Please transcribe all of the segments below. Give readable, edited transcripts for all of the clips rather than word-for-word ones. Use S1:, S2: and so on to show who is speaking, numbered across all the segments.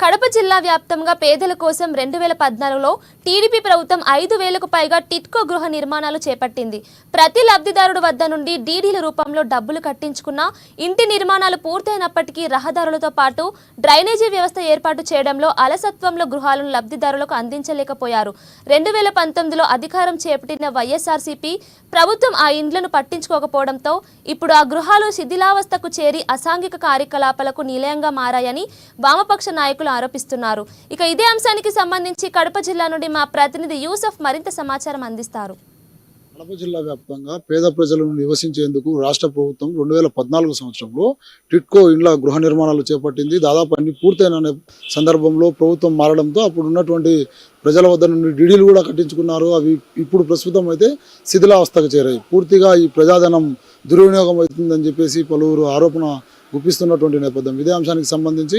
S1: కడప జిల్లా వ్యాప్తంగా పేదల కోసం 2014లో టీడీపీ ప్రభుత్వం 5,000కు పైగా టిట్కో గృహ నిర్మాణాలు చేపట్టింది. ప్రతి లబ్ధిదారుడు వద్ద నుండి డీడీల రూపంలో డబ్బులు కట్టించుకున్న ఇంటి నిర్మాణాలు పూర్తయినప్పటికీ రహదారులతో పాటు డ్రైనేజీ వ్యవస్థ ఏర్పాటు చేయడంలో అలసత్వంలో గృహాలను లబ్ధిదారులకు అందించలేకపోయారు. 2019లో అధికారం చేపట్టిన వైఎస్ఆర్సీపీ ప్రభుత్వం ఆ ఇండ్లను పట్టించుకోకపోవడంతో ఇప్పుడు ఆ గృహాలు శిథిలావస్థకు చేరి అసాంఘిక కార్యకలాపాలకు నిలయంగా మారాయని వామపక్ష నాయకులు ఆరోపిస్తున్నారు. ఇక ఇదే అంశానికి సంబంధించి కడప జిల్లా నుండి మా ప్రతినిధి యూసఫ్ మరింత సమాచారం అందిస్తారు.
S2: కడప జిల్లా వ్యాప్తంగా పేద ప్రజలను నివసించేందుకు రాష్ట్ర ప్రభుత్వం 2014 సంవత్సరంలో టిట్కో ఇండ్ల గృహ నిర్మాణాలు చేపట్టింది. దాదాపు అన్ని పూర్తయిన సందర్భంలో ప్రభుత్వం మారడంతో అప్పుడు ఉన్నటువంటి ప్రజల వద్ద నుండి డీడీలు కూడా కట్టించుకున్నారు. అవి ఇప్పుడు ప్రస్తుతం అయితే శిథిలావస్థకు చేరాయి. పూర్తిగా ఈ ప్రజాధనం దుర్వినియోగం అవుతుందని చెప్పేసి పలువురు ఆరోపణ గుప్పిస్తున్నటువంటి నేపథ్యం. ఇదే అంశానికి సంబంధించి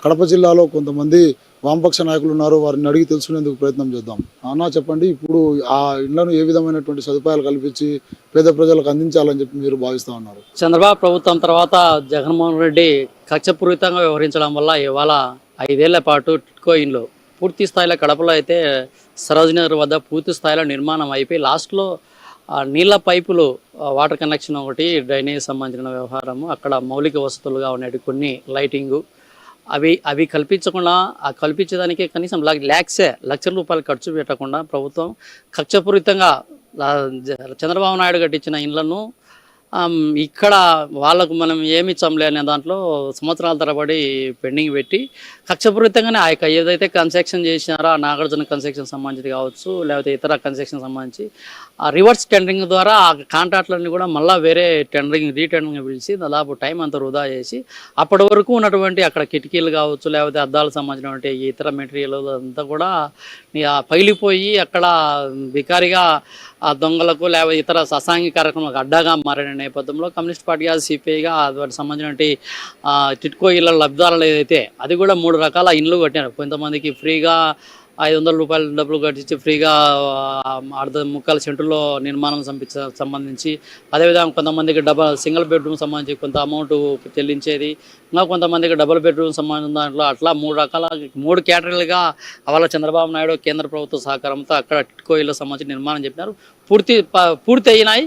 S2: కడప జిల్లాలో కొంతమంది వామపక్ష నాయకులు ఉన్నారు. వారిని అడిగి తెలుసుకునేందుకు ప్రయత్నం చేద్దాం. అన్నా, చెప్పండి, ఇప్పుడు ఆ ఇళ్లను ఏ విధమైనటువంటి సదుపాయాలు కల్పించి పేద ప్రజలకు అందించాలని చెప్పి మీరు భావిస్తూ ఉన్నారు?
S3: చంద్రబాబు ప్రభుత్వం తర్వాత జగన్మోహన్ రెడ్డి కక్షపూరితంగా వ్యవహరించడం వల్ల ఇవాళ 5 ఏళ్ల పాటు టిట్కో ఇండ్లు పూర్తి స్థాయిలో కడపలో అయితే సరోజినీ నగర్ వద్ద పూర్తి స్థాయిలో నిర్మాణం అయిపోయి లాస్ట్లో నీళ్ళ పైపులు వాటర్ కనెక్షన్ ఒకటి డ్రైనేజ్ సంబంధించిన వ్యవహారము, అక్కడ మౌలిక వసతులుగా ఉన్నట్టు కొన్ని లైటింగు అవి కల్పించకుండా కల్పించడానికి కనీసం లక్షల రూపాయలు ఖర్చు పెట్టకుండా ప్రభుత్వం కక్షపూరితంగా చంద్రబాబు నాయుడు కట్టించిన ఇండ్లను ఇక్కడ వాళ్ళకు మనం ఏమి ఇచ్చాంలే అనే దాంట్లో సంవత్సరాల తరబడి పెండింగ్ పెట్టి కక్షపూరితంగానే ఆ యొక్క ఏదైతే కన్స్ట్రక్షన్ చేసినారో ఆ నాగార్జున కన్స్ట్రక్షన్ సంబంధించి కావచ్చు, లేకపోతే ఇతర కన్స్ట్రక్షన్ సంబంధించి ఆ రివర్స్ టెండరింగ్ ద్వారా ఆ కాంట్రాక్ట్లన్నీ కూడా మళ్ళీ వేరే రీటెండరింగ్ పిలిచి దాదాపు టైం అంతా వృధా చేసి అప్పటి వరకు ఉన్నటువంటి అక్కడ కిటికీలు కావచ్చు, లేకపోతే అద్దాలకు సంబంధించినటువంటి ఇతర మెటీరియల్ అంతా కూడా పగిలిపోయి అక్కడ బికారిగా ఆ దొంగలకు లేకపోతే ఇతర అసాంఘిక కార్యక్రమాలకు అడ్డాగా మారిన నేపథ్యంలో కమ్యూనిస్ట్ పార్టీగా సిపిఐగా వాటికి సంబంధించినటువంటి టిట్కో ఇళ్ళ లబ్ధిదారులు ఏదైతే అది కూడా 3 రకాల ఇండ్లు కట్టారు. కొంతమందికి ఫ్రీగా 500 రూపాయలు డబ్బులు కట్టించి ఫ్రీగా 3/4 సెంటుల్లో నిర్మాణం సంబంధించి, అదేవిధంగా కొంతమందికి సింగిల్ బెడ్రూమ్ సంబంధించి కొంత అమౌంట్ చెల్లించేది, ఇంకా కొంతమందికి డబుల్ బెడ్రూమ్ సంబంధించిన దాంట్లో అట్లా 3 కేటగిరీలుగా వాళ్ళ చంద్రబాబు నాయుడు కేంద్ర ప్రభుత్వ సహకారంతో అక్కడ టిట్కో ఇళ్ళ సంబంధించి నిర్మాణం చెప్పినారు. పూర్తి అయినాయి.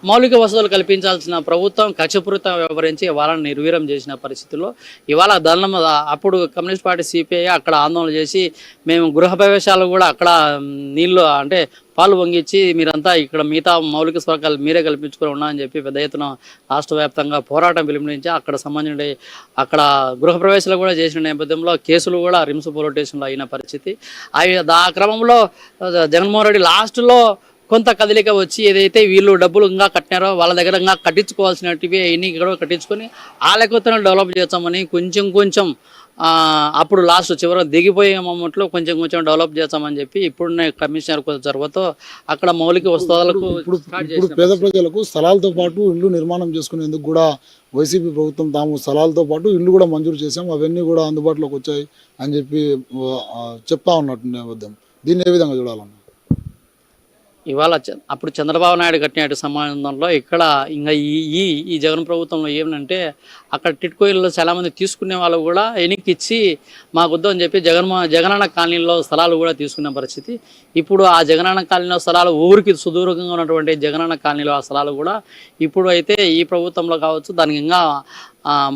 S3: మౌలిక వసతులు కల్పించాల్సిన ప్రభుత్వం కక్షపూరితంగా వ్యవహరించి వాళ్ళని నిర్వీర్యం చేసిన పరిస్థితుల్లో ఇవాళ ధనం అప్పుడు కమ్యూనిస్ట్ పార్టీ సిపిఐ అక్కడ ఆందోళన చేసి మేము గృహ ప్రవేశాలు కూడా అక్కడ నీళ్ళు అంటే పాలు వంగించి మీరంతా ఇక్కడ మిగతా మౌలిక సౌకర్యాలు మీరే కల్పించుకొని ఉన్నారని చెప్పి పెద్ద ఎత్తున రాష్ట్ర వ్యాప్తంగా పోరాటం పిలుపునించి అక్కడ సంబంధించిన అక్కడ గృహ ప్రవేశాలు కూడా చేసిన నేపథ్యంలో కేసులు కూడా రిమ్స్ పోలీస్ స్టేషన్లో అయిన పరిస్థితి. ఆ క్రమంలో జగన్మోహన్ రెడ్డి లాస్ట్లో కొంత కదలిక వచ్చి ఏదైతే వీళ్ళు డబ్బులు ఇంకా కట్టినారో వాళ్ళ దగ్గర ఇంకా కట్టించుకోవాల్సినవి ఎన్ని కూడా కట్టించుకొని ఆ లెక్కతో డెవలప్ చేస్తామని కొంచెం అప్పుడు లాస్ట్ చివరి దిగిపోయే మొమెంట్లో కొంచెం డెవలప్ చేస్తామని చెప్పి ఇప్పుడున్న కమిషనర్ చొరవతో అక్కడ మౌలిక వసతులకు
S2: ఇప్పుడు పేద ప్రజలకు స్థలాలతో పాటు ఇల్లు నిర్మాణం చేసుకునేందుకు కూడా వైసీపీ ప్రభుత్వం తాము స్థలాలతో పాటు ఇల్లు కూడా మంజూరు చేశాం, అవన్నీ కూడా అందుబాటులోకి వచ్చాయి అని చెప్పి చెప్తా ఉన్నట్టు నేపథ్యం. దీన్ని ఏ విధంగా చూడాలన్నా?
S3: ఇవాళ అప్పుడు చంద్రబాబు నాయుడు కట్టినట్టు సంబంధంలో ఇక్కడ ఇంకా ఈ జగన్ ప్రభుత్వంలో ఏమంటే అక్కడ టిట్కో ఇళ్ళు చాలామంది తీసుకునే వాళ్ళు కూడా ఎన్నికిచ్చి మాకు వద్దు అని చెప్పి జగనన్న కాలనీలో స్థలాలు కూడా తీసుకునే పరిస్థితి. ఇప్పుడు ఆ జగనన్న కాలనీలో స్థలాలు ఊరికి సుదూరంగా ఉన్నటువంటి జగనన్న కాలనీలో ఆ స్థలాలు కూడా ఇప్పుడు అయితే ఈ ప్రభుత్వంలో కావచ్చు దానికి ఇంకా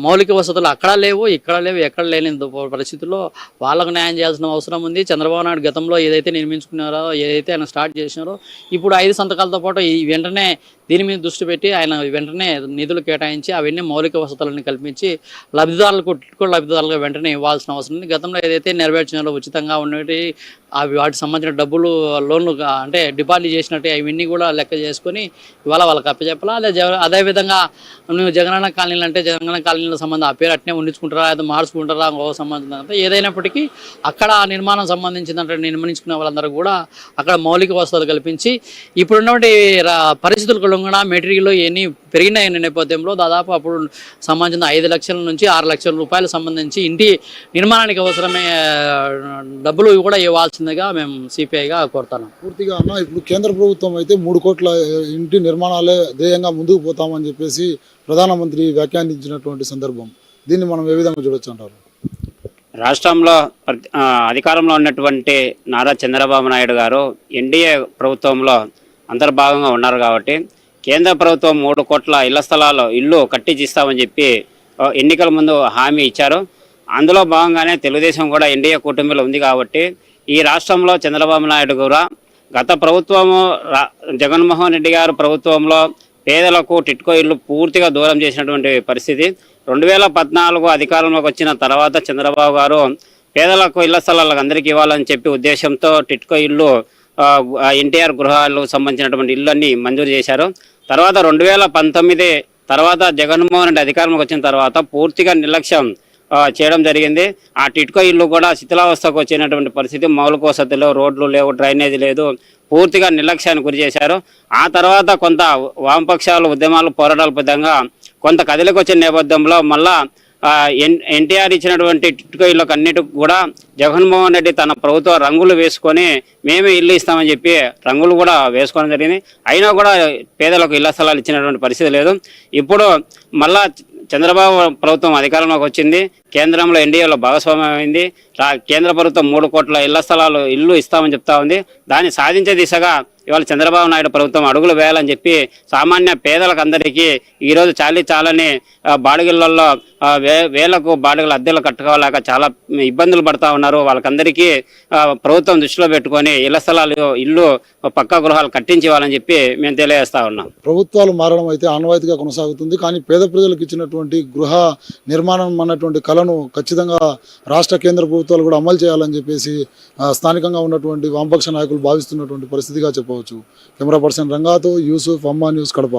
S3: మౌలిక వసతులు అక్కడ లేవు, ఇక్కడ లేవు, ఎక్కడ లేని పరిస్థితుల్లో వాళ్ళకు న్యాయం చేయాల్సిన అవసరం ఉంది. చంద్రబాబు నాయుడు గతంలో ఏదైతే నిర్మించుకున్నారో ఏదైతే ఆయన స్టార్ట్ చేసినారో ఇప్పుడు 5 సంతకాలతో పాటు వెంటనే దీని మీద దృష్టి పెట్టి ఆయన వెంటనే నిధులు కేటాయించి అవన్నీ మౌలిక వసతులను కల్పించి లబ్ధిదారులకు వెంటనే ఇవ్వాల్సిన అవసరం ఉంది. గతంలో ఏదైతే నెరవేర్చినారో ఉచితంగా ఉన్నవి వాటికి సంబంధించిన డబ్బులు లోన్లు అంటే డిపాజిట్ చేసినట్టు అవన్నీ కూడా లెక్క చేసుకొని ఇవాళ వాళ్ళకి అప్పచెప్పాలా. అదేవిధంగా నువ్వు జగనన్న కాలనీలు అంటే జగనన్న కాలనీల సంబంధం ఆ పేరు అట్నే ఉండించుకుంటారా, అది మార్చుకుంటారా, ఇంకో సంబంధం అంతా ఏదైనప్పటికీ అక్కడ నిర్మాణం సంబంధించినట్టు నిర్మించుకునే వాళ్ళందరూ కూడా అక్కడ మౌలిక వసతులు కల్పించి ఇప్పుడున్నటువంటి పరిస్థితులకు లొంగన మెటీరియల్ ఎన్ని పెరిగినాయి నేపథ్యంలో దాదాపు అప్పుడు సంబంధించిన 5 లక్షల నుంచి 6 లక్షల రూపాయలు సంబంధించి ఇంటి నిర్మాణానికి అవసరమే డబ్బులు కూడా ఇవ్వాల్సిందిగా మేము సిపిఐగా కోరుతున్నాం.
S2: పూర్తిగా అన్న, ఇప్పుడు కేంద్ర ప్రభుత్వం అయితే 3 కోట్ల ఇంటి నిర్మాణాలే ధ్యేయంగా ముందుకు పోతామని చెప్పేసి ప్రధానమంత్రి వ్యాఖ్యానించినటువంటి సందర్భం, దీన్ని మనం ఏ విధంగా చూడొచ్చు అంటారు?
S4: రాష్ట్రంలో అధికారంలో ఉన్నటువంటి నారా చంద్రబాబు నాయుడు గారు ఎన్డీఏ ప్రభుత్వంలో అంతర్భాగంగా ఉన్నారు కాబట్టి కేంద్ర ప్రభుత్వం 3 కోట్ల ఇళ్ల స్థలాలు ఇల్లు కట్టించిస్తామని చెప్పి ఎన్నికల ముందు హామీ ఇచ్చారు. అందులో భాగంగానే తెలుగుదేశం కూడా ఎన్డీఏ కూటమిలో ఉంది కాబట్టి ఈ రాష్ట్రంలో చంద్రబాబు నాయుడు కూడా గత ప్రభుత్వము జగన్మోహన్ రెడ్డి గారు ప్రభుత్వంలో పేదలకు టిట్కో ఇల్లు పూర్తిగా దూరం చేసినటువంటి పరిస్థితి. 2014 అధికారంలోకి వచ్చిన తర్వాత చంద్రబాబు గారు పేదలకు ఇళ్ల స్థలాలకు అందరికీ ఇవ్వాలని చెప్పి ఉద్దేశంతో టిట్కో ఇల్లు ఎన్టీఆర్ గృహాలకు సంబంధించినటువంటి ఇళ్ళన్నీ మంజూరు చేశారు. తర్వాత 2019 తర్వాత జగన్మోహన్ రెడ్డి అధికారంలోకి వచ్చిన తర్వాత పూర్తిగా నిర్లక్ష్యం చేయడం జరిగింది. ఆ టిట్కో ఇల్లు కూడా శిథిలావస్థకు వచ్చినటువంటి పరిస్థితి. మౌలిక వసతులు, రోడ్లు లేవు, డ్రైనేజీ లేదు, పూర్తిగా నిర్లక్ష్యానికి గురి చేశారు. ఆ తర్వాత కొంత వామపక్షాలు ఉద్యమాలు పోరాటాల విధంగా కొంత కదిలికి వచ్చిన నేపథ్యంలో మళ్ళా ఎన్టీఆర్ ఇచ్చినటువంటి టిట్కో ఇళ్ళకు అన్నిటికి కూడా జగన్మోహన్ రెడ్డి తన ప్రభుత్వ రంగులు వేసుకొని మేమే ఇల్లు ఇస్తామని చెప్పి రంగులు కూడా వేసుకోవడం జరిగింది. అయినా కూడా పేదలకు ఇళ్ల స్థలాలు ఇచ్చినటువంటి పరిస్థితి లేదు. ఇప్పుడు మళ్ళా చంద్రబాబు ప్రభుత్వం అధికారంలోకి వచ్చింది, కేంద్రంలో ఎన్డీఏలో భాగస్వామ్యం అయింది. కేంద్ర ప్రభుత్వం 3 కోట్ల ఇళ్ల స్థలాలు ఇల్లు ఇస్తామని చెప్తా ఉంది. దాన్ని సాధించే దిశగా ఇవాళ చంద్రబాబు నాయుడు ప్రభుత్వం అడుగులు వేయాలని చెప్పి సామాన్య పేదలకు అందరికీ ఈరోజు చాలని బాడిగలలో వేలకు బాడిగల అద్దెలు కట్టుకోలేక చాలా ఇబ్బందులు పడతా ఉన్నారు. వాళ్ళకందరికీ ప్రభుత్వం దృష్టిలో పెట్టుకొని ఇళ్ల స్థలాలు ఇల్లు పక్కా గృహాలు కట్టించి ఇవ్వాలని చెప్పి మేము తెలియజేస్తా ఉన్నాం.
S2: ప్రభుత్వాలు మారడం అయితే ఆనవాయితీగా కొనసాగుతుంది, కానీ పేద ప్రజలకు ఇచ్చినటువంటి గృహ నిర్మాణం అన్నటువంటి కళను ఖచ్చితంగా రాష్ట్ర కేంద్ర ప్రభుత్వాలు కూడా అమలు చేయాలని చెప్పేసి స్థానికంగా ఉన్నటువంటి వామపక్ష నాయకులు భావిస్తున్నటువంటి పరిస్థితిగా చెప్పవచ్చు. కెమెరా పర్సన్ రంగాతో యూసుఫ్, అమ్మా న్యూస్, కడప.